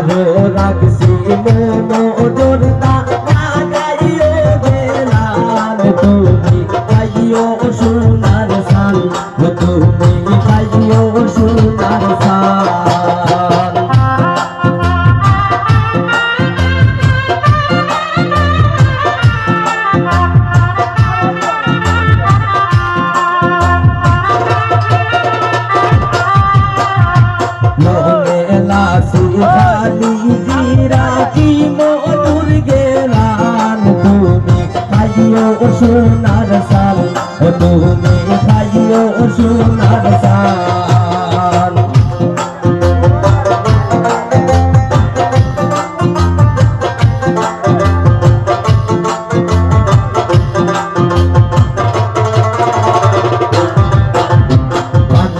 আরো রাখছি মোর লাগাইও বেলাল তুমি খাইও সোনার সান তুমি খাইও সোনার সান খালি জিরাকি মধুর গেলান তুমি খাইও সোনার সাল তুমি খাইও সোনার সাল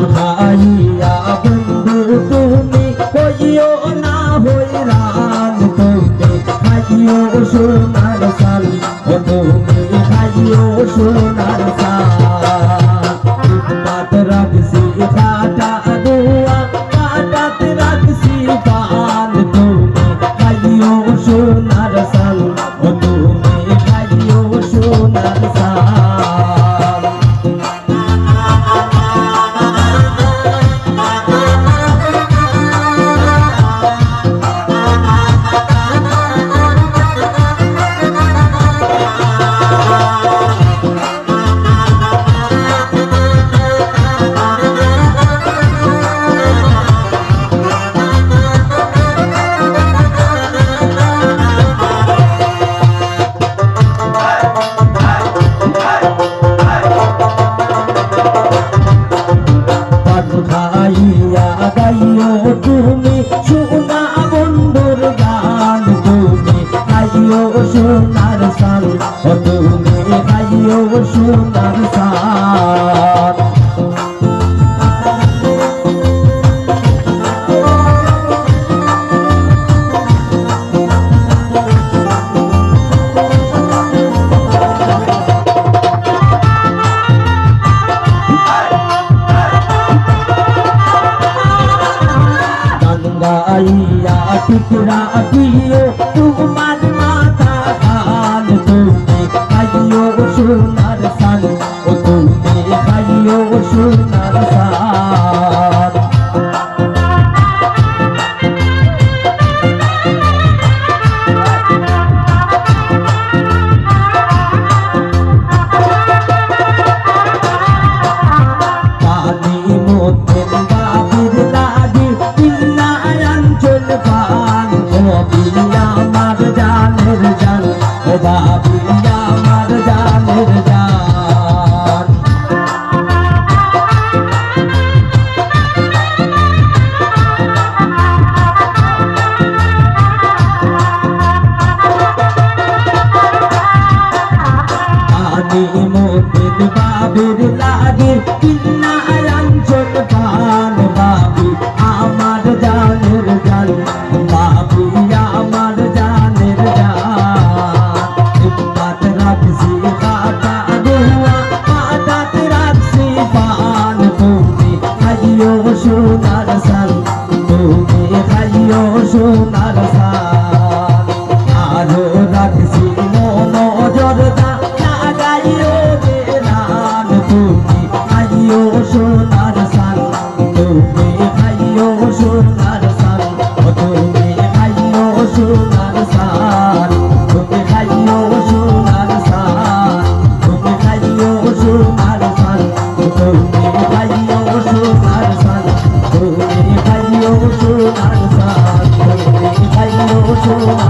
ভাইয়া বন্ধু তুমি কইও না হইরান তুমি খাইও সোনার সাল তুমি খাইও সোনার সাল পাত রাখছি কাটা দোয়া কাটাত রাখছি পান তুমি খাইও সোনার সাল তুমি খাইও সোনার সাল খাইয়া গাইও তুমি সোনা বন্ধুর গান তুমি খাইও সোনার সাল তুমি খাইও সোনার সাল গাইয়া টুকরা দিও তোমার মাথা খান তুমি খাইও সোনার সাল তুমি খাইও সোনার সাল পানি মধ্যে বাবির লাগি পান বাবিয়া আমার জানের জান বাবিয়া আমার জানের জান পানি মতিন বাবির লাগে কিন্না অঞ্চল পান বাবি আমার জানের জান বাবি আমার জানের জান পাত রাখছি কাটা দোয়া কাটাত রাখছি পান তুমি খাইও সোনার সাল তুমি খাইও সোনার সাল আরো রাখছি নজরদা লাগাইও বেলান তুমি খাইও সোনার সাল তুমি খাইও সোনার সাল তুমি খাইও সোনার সাল তুমি খাইও সোনার সাল তুমি খাইও সোনার সাল তুমি খাইও সোনার সাল তুমি খাইও সোনার সাল তুমি খাইও সোনার